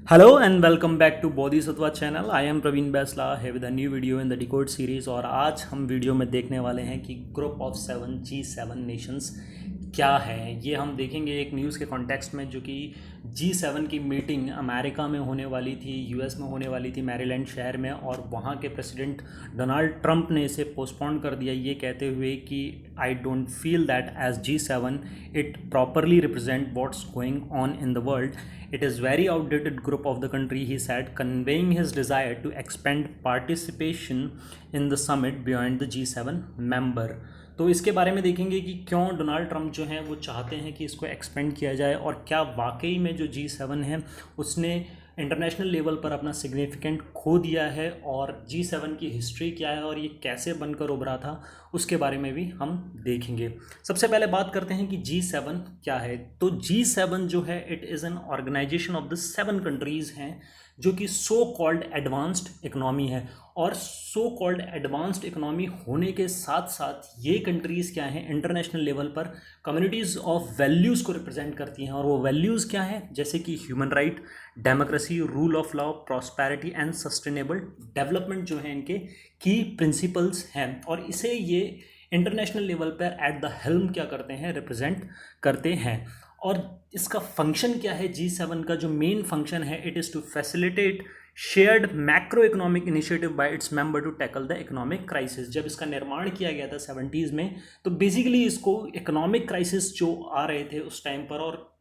Hello and welcome back to Bodhisattva channel. I am Praveen Baisla here with a new video in the Decode series और आज हम video में देखने वाले हैं कि ग्रुप ऑफ 7 G7 नेशंस क्या है। ये हम देखेंगे एक न्यूज़ के कॉन्टेक्स्ट में, जो कि G7 की मीटिंग अमेरिका में होने वाली थी, यूएस में होने वाली थी, मैरीलैंड शहर में, और वहाँ के प्रेसिडेंट डोनाल्ड ट्रंप ने इसे पोस्टपोन कर दिया, ये कहते हुए कि I don't feel that as G7 it properly represent what's going on in the world. It is very outdated group of the country, he said, conveying his desire to expand participation in the summit beyond the G7 member. तो इसके बारे में देखेंगे कि क्यों Donald Trump जो हैं वो चाहते हैं कि इसको एक्सपेंड किया जाए, और क्या वाकई में जो G7 है उसने इंटरनेशनल लेवल पर अपना सिग्निफिकेंट खो दिया है, और G7 की हिस्ट्री क्या है और ये कैसे बनकर उभरा था उसके बारे में भी हम देखेंगे. सबसे पहले बात करते हैं कि G7 क्या है. तो G7 जो है it is an organization of the 7 countries हैं जो कि सो कॉल्ड एडवांस्ड इकोनॉमी है, और सो कॉल्ड एडवांस्ड इकोनॉमी होने के साथ साथ ये कंट्रीज़ क्या हैं, इंटरनेशनल लेवल पर कम्युनिटीज़ ऑफ वैल्यूज़ को रिप्रेजेंट करती हैं. और वो वैल्यूज़ क्या हैं, जैसे कि human right, democracy, rule of law, prosperity and sustainable development जो है इनके की प्रिंसिपल्स हैं. और इसे ये इंटरनेशनल लेवल पर एट द हेल्म क्या करते हैं, रिप्रेजेंट करते हैं. और इसका फंक्शन क्या है, G7 का जो मेन फंक्शन है, it is to facilitate shared macro economic initiative by its member to tackle the economic crisis. जब इसका निर्माण किया गया था 70s में, तो बेसिकली इसको इकोनॉमिक क्राइसिस जो आ रहे थे उस टाइम पर और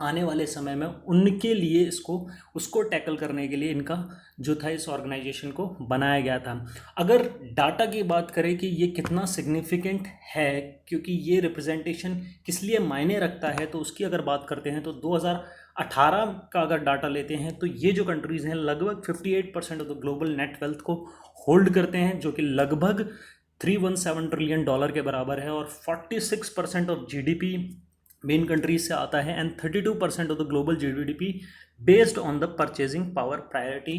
आने वाले समय में उनके लिए उसको टैकल करने के लिए इनका जो था इस ऑर्गेनाइजेशन को बनाया गया था. अगर डाटा की बात करें कि ये कितना सिग्निफिकेंट है, क्योंकि ये रिप्रेजेंटेशन किस लिए मायने रखता है, तो उसकी अगर बात करते हैं तो 2018 का अगर डाटा लेते हैं तो ये जो कंट्रीज़ हैं लगभग 58% of the global net wealth को होल्ड करते हैं, जो कि लगभग $317 ट्रिलियन के बराबर है, और 46% ऑफ GDP मेन कंट्रीज से आता है, and 32% of the global GDP based on the purchasing power priority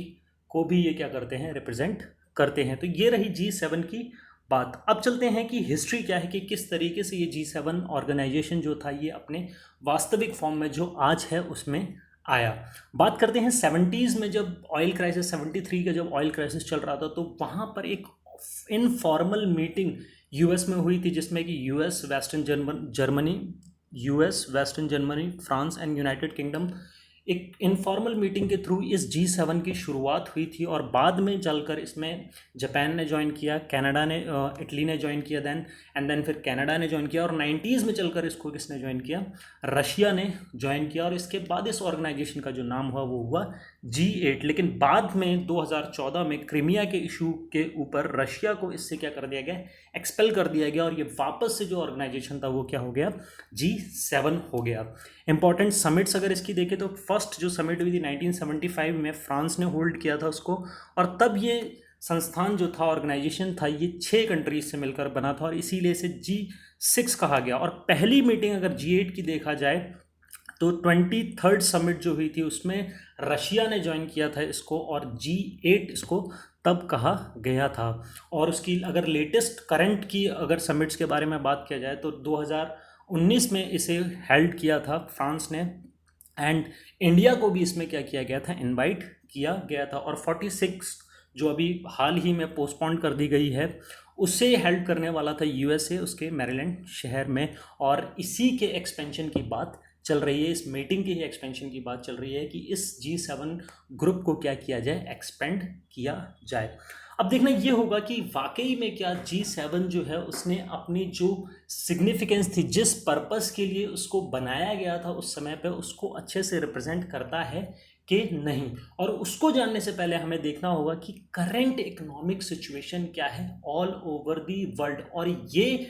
को भी ये क्या करते हैं, रिप्रेजेंट करते हैं. तो ये रही G7 की बात. अब चलते हैं कि हिस्ट्री क्या है, कि किस तरीके से ये G7 ऑर्गेनाइजेशन जो था ये अपने वास्तविक फॉर्म में जो आज है उसमें आया. बात करते हैं 70s में, जब ऑयल क्राइसिस 73 का जब ऑयल क्राइसिस चल रहा था, तो वहाँ पर एक इनफॉर्मल मीटिंग यूएस में हुई थी, जिसमें कि US, western Germany, France and United kingdom एक इनफॉर्मल मीटिंग के थ्रू इस G7 की शुरुआत हुई थी. और बाद में चलकर इसमें जापान ने ज्वाइन किया, कनाडा ने, इटली ने ज्वाइन किया, देन फिर कनाडा ने ज्वाइन किया, और 90s में चलकर इसको किसने ज्वाइन किया, रशिया ने ज्वाइन किया. और इसके बाद इस ऑर्गेनाइजेशन का जो नाम हुआ वो हुआ G8. लेकिन बाद में 2014 में क्रीमिया के इशू के ऊपर रशिया को इससे क्या कर दिया गया, एक्सपेल कर दिया गया, और ये वापस से जो ऑर्गेनाइजेशन था वो क्या हो गया, G7 हो गया. इंपॉर्टेंट समिट्स अगर इसकी देखें तो फर्स्ट जो समिट हुई थी 1975 में, फ्रांस ने होल्ड किया था उसको, और तब ये संस्थान जो था, ऑर्गेनाइजेशन था, ये 6 कंट्रीज से मिलकर बना था, और इसीलिए इसे G6 कहा गया. और पहली मीटिंग अगर G8 की देखा जाए तो 23rd समिट जो हुई थी उसमें रशिया ने ज्वाइन किया था इसको, और G8 इसको तब कहा गया था. और उसकी अगर लेटेस्ट करंट की अगर समिट्स के बारे में बात किया जाए तो 2019 में इसे हेल्ड किया था फ्रांस ने, एंड इंडिया को भी इसमें क्या किया गया था, इनवाइट किया गया था. और 46 जो अभी हाल ही में पोस्टपोन कर दी गई है, उसे हेल्ड करने वाला था यूएसए, उसके मैरीलैंड शहर में. और इसी के एक्सपेंशन की बात चल रही है, इस मीटिंग की ही एक्सपेंशन की बात चल रही है कि इस G7 ग्रुप को क्या किया जाए, एक्सपेंड किया जाए. अब देखना ये होगा कि वाकई में क्या G7 जो है उसने अपनी जो सिग्निफिकेंस थी, जिस पर्पस के लिए उसको बनाया गया था उस समय पे, उसको अच्छे से रिप्रेजेंट करता है कि नहीं. और उसको जानने से पहले हमें देखना होगा कि करंट इकोनॉमिक सिचुएशन क्या है ऑल ओवर दी वर्ल्ड, और ये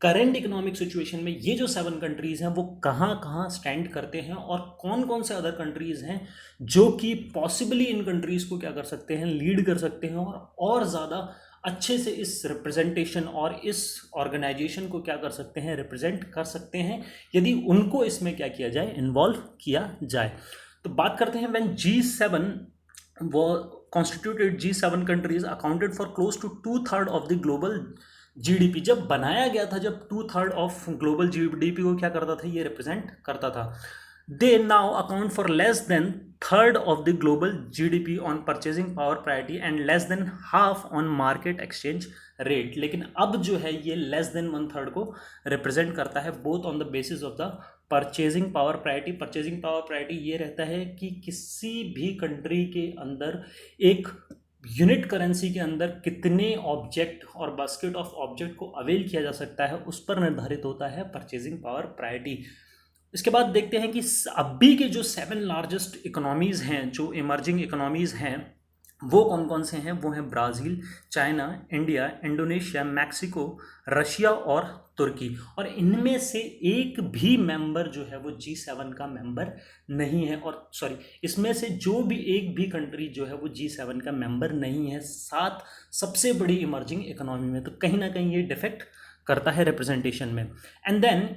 करंट इकोनॉमिक सिचुएशन में ये जो 7 कंट्रीज़ हैं वो कहाँ कहाँ स्टैंड करते हैं, और कौन कौन से अदर कंट्रीज़ हैं जो कि पॉसिबली इन कंट्रीज़ को क्या कर सकते हैं, लीड कर सकते हैं, और ज़्यादा अच्छे से इस रिप्रेजेंटेशन और इस ऑर्गेनाइजेशन को क्या कर सकते हैं, रिप्रेजेंट कर सकते हैं, यदि उनको इसमें क्या किया जाए, इन्वॉल्व किया जाए. तो बात करते हैं व्हेन G7 वो constituted, G7 countries accounted for close to 2/3 of the global GDP. जब बनाया गया था, जब 2/3 ऑफ ग्लोबल GDP को क्या करता था, ये रिप्रेजेंट करता था. they now account for less than third of the global GDP on purchasing power priority and less than half on market exchange rate। लेकिन अब जो है ये लेस देन वन थर्ड को रिप्रेजेंट करता है both on the basis of the purchasing power priority. Purchasing power priority ये रहता है कि किसी भी कंट्री के अंदर एक यूनिट करेंसी के अंदर कितने ऑब्जेक्ट और बास्केट ऑफ ऑब्जेक्ट को अवेल किया जा सकता है उस पर निर्धारित होता है परचेजिंग पावर प्रायोरिटी। इसके बाद देखते हैं कि अभी के जो 7 लार्जेस्ट इकोनॉमीज़ हैं, जो इमर्जिंग इकोनॉमीज़ हैं, वो कौन कौन से हैं। वो हैं Brazil, China, India, Indonesia, Mexico, Russia और तुर्की। और इनमें से एक भी मेंबर जो है वो G7 का मेंबर नहीं है। और सॉरी, इसमें से जो भी एक भी कंट्री जो है वो G7 का मेंबर नहीं है 7 सबसे बड़ी इमर्जिंग इकोनॉमी में। तो कहीं ना कहीं ये डिफेक्ट करता है रिप्रेजेंटेशन में। And then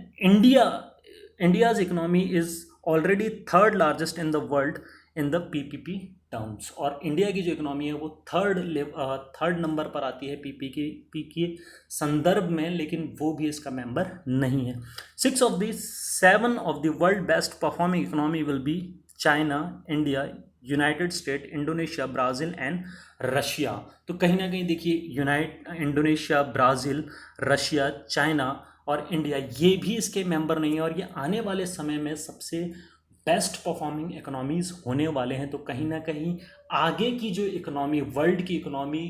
India's economy is already third largest in the world in the PPP terms। और इंडिया की जो इकोनॉमी है वो थर्ड नंबर पर आती है पीपीपी के संदर्भ में, लेकिन वो भी इसका मेंबर नहीं है। 6 of the 7 of the world best performing economy will be China, India, United state, Indonesia, Brazil and Russia. तो कहीं ना कहीं देखिए इंडोनेशिया, ब्राज़ील, रशिया, चाइना और इंडिया ये भी इसके मेंबर नहीं है और ये आने वाले समय में सबसे बेस्ट परफॉर्मिंग इकोनॉमीज़ होने वाले हैं। तो कहीं ना कहीं आगे की जो इकोनॉमी, वर्ल्ड की इकोनॉमी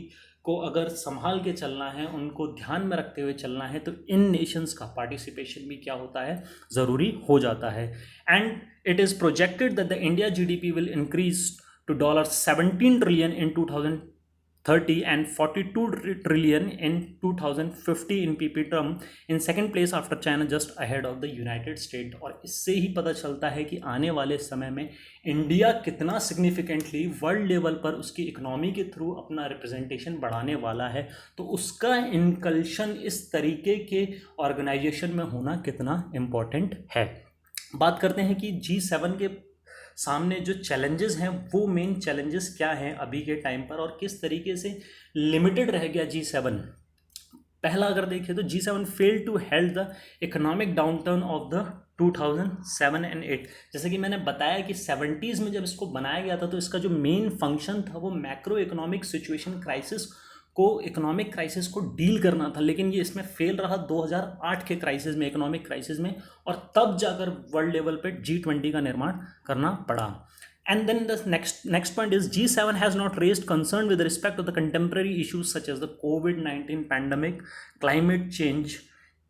को अगर संभाल के चलना है, उनको ध्यान में रखते हुए चलना है, तो इन नेशंस का पार्टिसिपेशन भी क्या होता है, ज़रूरी हो जाता है। And it is projected that the India GDP will increase to $17 trillion in 2030 and 42 trillion in 2050 in PP term, in second place after China, just ahead of the United States। और इससे ही पता चलता है कि आने वाले समय में इंडिया कितना सिग्निफिकेंटली वर्ल्ड लेवल पर उसकी इकोनॉमी के थ्रू अपना रिप्रेजेंटेशन बढ़ाने वाला है। तो उसका इनकल्शन इस तरीके के ऑर्गेनाइजेशन में होना कितना इम्पोर्टेंट है। बात करते हैं कि G7 के सामने जो चैलेंजेस हैं वो मेन चैलेंजेस क्या हैं अभी के टाइम पर और किस तरीके से लिमिटेड रह गया G7। पहला अगर देखें तो G7 failed to held the economic downturn of the 2007 and 8। जैसे कि मैंने बताया कि 70s में जब इसको बनाया गया था तो इसका जो मेन फंक्शन था वो macro economic situation crisis economic crisis को डील करना था, लेकिन ये इसमें फेल रहा 2008 के क्राइसिस में, इकोनॉमिक क्राइसिस में, और तब जाकर वर्ल्ड लेवल पे G20 का निर्माण करना पड़ा। And then the next point is G7 has not raised concern with respect to the contemporary issues such as the COVID-19 pandemic, climate change,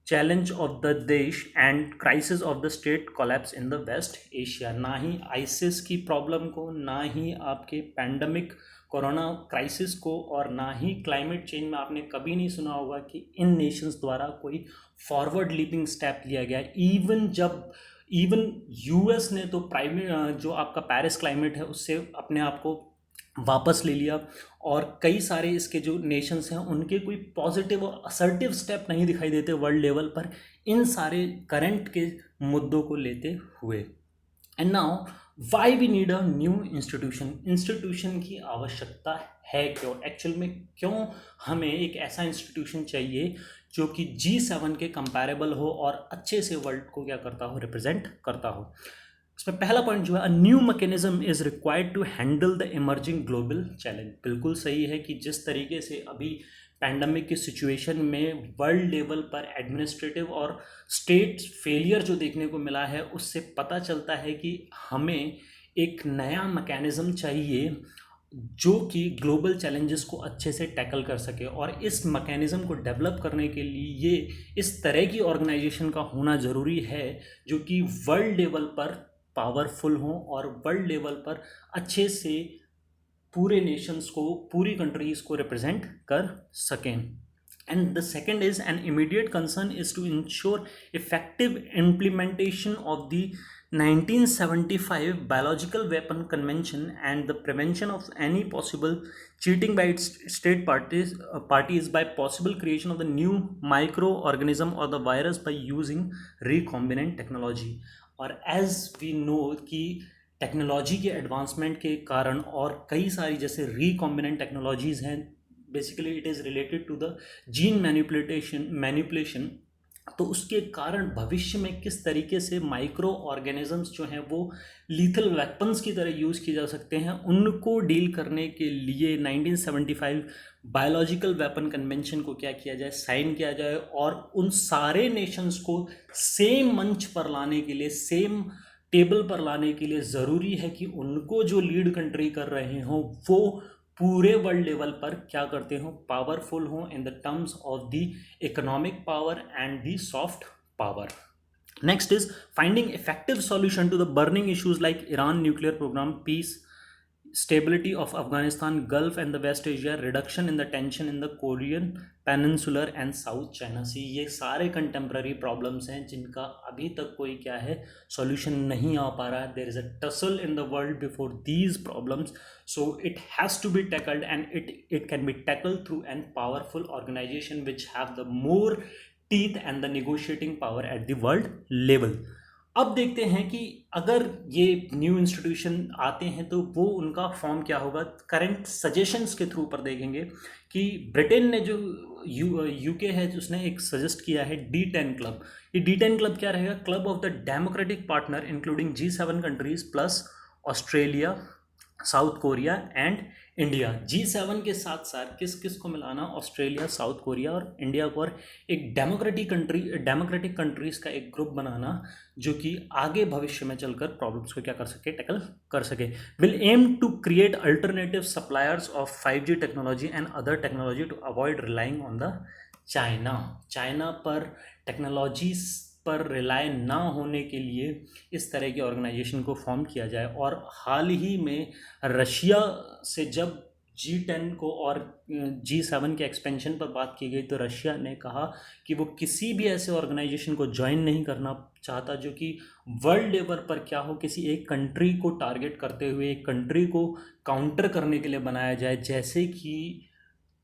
challenge of the देश and crisis of the state collapse in the West Asia। ना ही ISIS की problem को, ना ही आपके pandemic corona crisis को, और ना ही climate change में आपने कभी नहीं सुना होगा कि इन नेशंस द्वारा कोई फॉरवर्ड लीपिंग स्टेप लिया गया। इवन यूएस ने तो प्राइवेट जो आपका पेरिस क्लाइमेट है उससे अपने आप को वापस ले लिया, और कई सारे इसके जो नेशंस हैं उनके कोई पॉजिटिव और असर्टिव स्टेप नहीं दिखाई देते वर्ल्ड लेवल पर इन सारे करंट के मुद्दों को लेते हुए। And now why we need a new institution की आवश्यकता है क्यों, एक्चुअल में क्यों हमें एक ऐसा इंस्टीट्यूशन चाहिए जो कि G7 के कंपैरेबल हो और अच्छे से वर्ल्ड को क्या करता हो, रिप्रेजेंट करता हो। इसमें पहला पॉइंट जो है, a new mechanism is required to handle the emerging global challenge. बिल्कुल सही है कि जिस तरीके से अभी पैंडमिक की सिचुएशन में वर्ल्ड लेवल पर एडमिनिस्ट्रेटिव और स्टेट फेलियर जो देखने को मिला है, उससे पता चलता है कि हमें एक नया मैकेनिज्म चाहिए जो कि ग्लोबल चैलेंजेस को अच्छे से टैकल कर सके। और इस मैकेनिज्म को डेवलप करने के लिए ये इस तरह की ऑर्गेनाइजेशन का होना ज़रूरी है जो कि वर्ल्ड लेवल पर पावरफुल हो और वर्ल्ड लेवल पर अच्छे से पूरे नेशंस को, पूरी कंट्रीज़ को रिप्रेजेंट कर सकें। And the second is an immediate concern is to ensure effective implementation of the 1975 Biological Weapon Convention and the prevention of any possible cheating by its state parties by possible creation of the new microorganism or the virus by using recombinant technology। और as we know कि technology के advancement के कारण और कई सारी जैसे recombinant technologies हैं, basically it is related to the gene manipulation तो उसके कारण भविष्य में किस तरीके से माइक्रो ऑर्गेनिजम्स जो हैं वो लीथल वेपन्स की तरह यूज़ किए जा सकते हैं, उनको डील करने के लिए 1975 बायोलॉजिकल वेपन कन्वेंशन को क्या किया जाए, साइन किया जाए, और उन सारे नेशंस को सेम मंच पर लाने के लिए, सेम टेबल पर लाने के लिए ज़रूरी है कि उनको जो लीड कंट्री कर रहे हों वो पूरे वर्ल्ड लेवल पर क्या करते हो, पावरफुल हो in the terms of the economic power and the soft power. Next is finding effective solution to the burning issues like Iran nuclear program, peace, stability of Afghanistan, Gulf and the West Asia, reduction in the tension in the Korean Peninsular and South China Sea. ये सारे contemporary problems हैं जिनका अभी तक कोई क्या है solution नहीं आ पा रहा है. There is a tussle in the world before these problems, so it has to be tackled and it can be tackled through an powerful organization which have the more teeth and the negotiating power at the world level. अब देखते हैं कि अगर ये new institution आते हैं तो वो उनका फॉर्म क्या होगा. करंट सजेशंस के थ्रू पर देखेंगे कि ब्रिटेन ने जो यूके है उसने एक सजेस्ट किया है D10 क्लब. ये D10 क्लब क्या रहेगा, club of the democratic partner including G7 countries plus Australia, south Korea and India. G7 के साथ साथ किस किस को मिलाना, ऑस्ट्रेलिया, साउथ कोरिया और इंडिया को, और एक डेमोक्रेटिक कंट्रीज़ का एक ग्रुप बनाना जो कि आगे भविष्य में चलकर प्रॉब्लम्स को क्या कर सके, टैकल कर सके. Will aim to create alternative suppliers of 5G technology and other technology to avoid relying on the China पर टेक्नोलॉजीज पर रिलाय ना होने के लिए इस तरह की ऑर्गेनाइजेशन को फॉर्म किया जाए. और हाल ही में रशिया से जब G10 को और G7 के एक्सपेंशन पर बात की गई तो रशिया ने कहा कि वो किसी भी ऐसे ऑर्गेनाइजेशन को ज्वाइन नहीं करना चाहता जो कि वर्ल्ड लेवल पर क्या हो, किसी एक कंट्री को टारगेट करते हुए एक कंट्री को काउंटर करने के लिए बनाया जाए, जैसे कि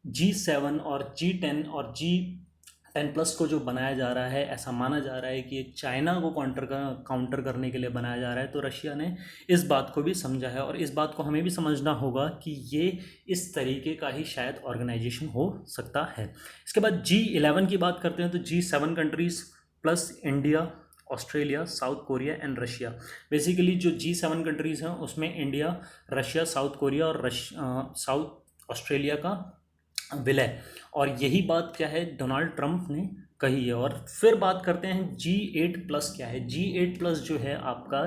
G7 और G10 और G10+ को जो बनाया जा रहा है. ऐसा माना जा रहा है कि ये चाइना को काउंटर करने के लिए बनाया जा रहा है. तो रशिया ने इस बात को भी समझा है और इस बात को हमें भी समझना होगा कि ये इस तरीके का ही शायद ऑर्गेनाइजेशन हो सकता है. इसके बाद G11 की बात करते हैं तो G7 countries plus India, Australia, south Korea and Russia. Basically जो G7 कंट्रीज़ हैं उसमें इंडिया, रशिया, साउथ कोरिया और साउथ ऑस्ट्रेलिया का विलय. और यही बात क्या है डोनाल्ड ट्रंप ने कही है. और फिर बात करते हैं G8+ क्या है. G8+ जो है आपका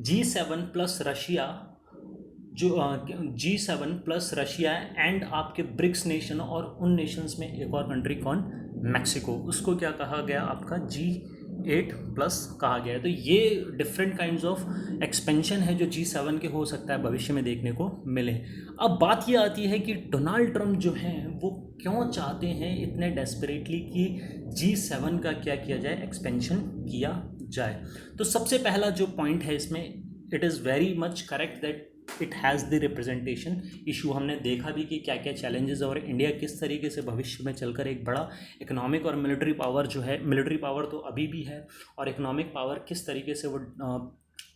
G7+ रशिया, जो G7+ रशिया एंड आपके ब्रिक्स नेशन और उन नेशंस में एक और कंट्री कौन, मैक्सिको, उसको क्या कहा गया आपका G8+ कहा गया है. तो ये डिफरेंट काइंड्स ऑफ एक्सपेंशन है जो G7 के हो सकता है भविष्य में देखने को मिले. अब बात ये आती है कि डोनाल्ड ट्रंप जो हैं वो क्यों चाहते हैं इतने डेस्परेटली कि G7 का क्या किया जाए, एक्सपेंशन किया जाए. तो सबसे पहला जो पॉइंट है इसमें, it is very much correct that it has the representation issue. हमने देखा भी कि क्या क्या चैलेंजेस और इंडिया किस तरीके से भविष्य में चलकर एक बड़ा इकोनॉमिक और मिलिट्री पावर जो है, मिलिट्री पावर तो अभी भी है और इकोनॉमिक पावर किस तरीके से वो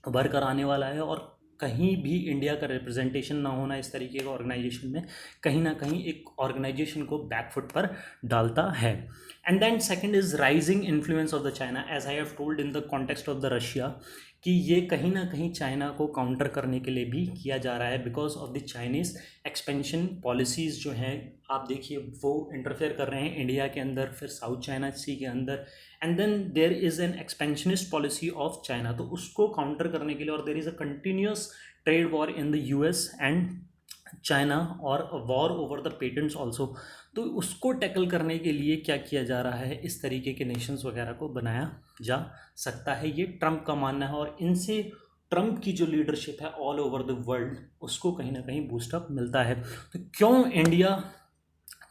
उभर कर आने वाला है. और कहीं भी इंडिया का रिप्रेजेंटेशन ना होना इस तरीके का ऑर्गेनाइजेशन में कहीं ना कहीं एक ऑर्गेनाइजेशन को बैकफुट पर डालता है. And then second is rising influence of the China, as I have told in the context of the Russia, कि ये कहीं ना कहीं चाइना को काउंटर करने के लिए भी किया जा रहा है because of the Chinese expansion policies जो हैं. आप देखिए वो इंटरफेयर कर रहे हैं इंडिया के अंदर, फिर साउथ चाइना सी के अंदर, and then there is an expansionist policy of China. तो उसको काउंटर करने के लिए, और there is a continuous trade war in the US and China और war over the patents also. तो उसको टैकल करने के लिए क्या किया जा रहा है, इस तरीके के नेशंस वगैरह को बनाया जा सकता है, ये ट्रंप का मानना है. और इनसे ट्रंप की जो लीडरशिप है ऑल ओवर द वर्ल्ड उसको कहीं ना कहीं बूस्टअप मिलता है. तो क्यों इंडिया,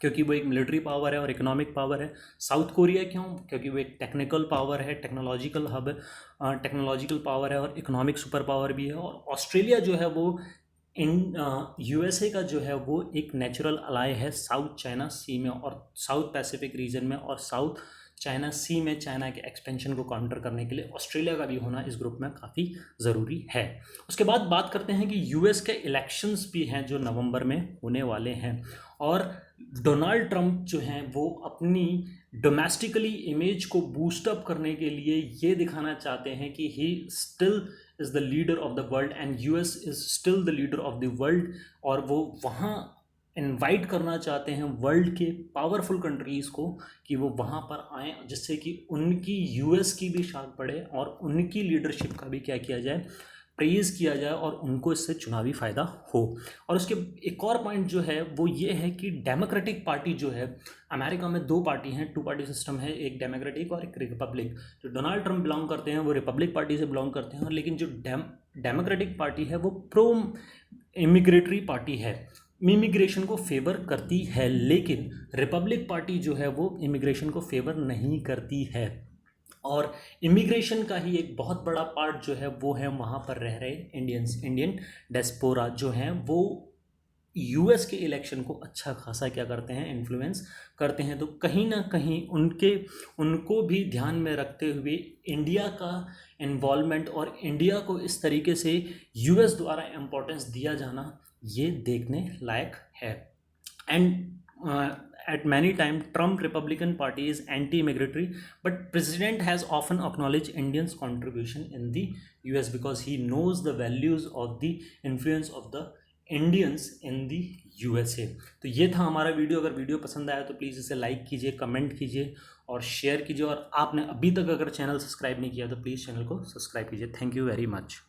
क्योंकि वो एक मिलिट्री पावर है और इकोनॉमिक पावर है. साउथ कोरिया क्यों, क्योंकि वो एक टेक्निकल पावर है, टेक्नोलॉजिकल हब है, टेक्नोलॉजिकल पावर है और इकोनॉमिक सुपर पावर भी है. और ऑस्ट्रेलिया जो है वो USA का जो है वो एक नेचुरल अलाय है साउथ चाइना सी में और साउथ पैसिफिक रीजन में और साउथ चाइना सी में चाइना के एक्सपेंशन को काउंटर करने के लिए ऑस्ट्रेलिया का भी होना इस ग्रुप में काफ़ी ज़रूरी है। उसके बाद बात करते हैं कि यूएस के इलेक्शंस भी हैं जो नवंबर में होने वाले हैं, और डोनाल्ड ट्रंप जो हैं वो अपनी डोमेस्टिकली इमेज को बूस्ट अप करने के लिए ये दिखाना चाहते हैं कि he still is the leader of the world and US is still the leader of the world, और वो वहाँ इनवाइट करना चाहते हैं वर्ल्ड के पावरफुल कंट्रीज़ को कि वो वहाँ पर आएँ, जिससे कि उनकी यूएस की भी शाख बढ़े और उनकी लीडरशिप का भी क्या किया जाए, प्रेज़ किया जाए, और उनको इससे चुनावी फ़ायदा हो। और उसके एक और पॉइंट जो है वो ये है कि डेमोक्रेटिक पार्टी जो है, अमेरिका में दो पार्टी हैं, टू पार्टी सिस्टम है, एक डेमोक्रेटिक और एक रिपब्लिक। जो डोनाल्ड ट्रंप बिलोंग करते हैं वो रिपब्लिक पार्टी से बिलोंग करते हैं, लेकिन जो डेमोक्रेटिक पार्टी है वो प्रो इमिग्रेटरी पार्टी है, इमिग्रेशन को फेवर करती है, लेकिन रिपब्लिक पार्टी जो है वो इमिग्रेशन को फेवर नहीं करती है। और इमिग्रेशन का ही एक बहुत बड़ा पार्ट जो है वो है वहाँ पर रह रहे इंडियन डियास्पोरा जो हैं, वो यूएस के इलेक्शन को अच्छा खासा क्या करते हैं, इन्फ्लुएंस करते हैं। तो कहीं ना कहीं उनको भी ध्यान में रखते हुए इंडिया का इन्वॉल्वमेंट और इंडिया को इस तरीके से यूएस द्वारा इम्पोर्टेंस दिया जाना ये देखने लायक है। And at many time Trump Republican Party is anti-migratory, but President has often acknowledged Indians' contribution in the US because he knows the values of the influence of the Indians in the USA। तो ये था हमारा video. अगर video पसंद आया तो please इसे like कीजिए, कमेंट कीजिए और शेयर कीजिए, और आपने अभी तक अगर चैनल सब्सक्राइब नहीं किया तो प्लीज़ चैनल को सब्सक्राइब कीजिए। Thank you very much.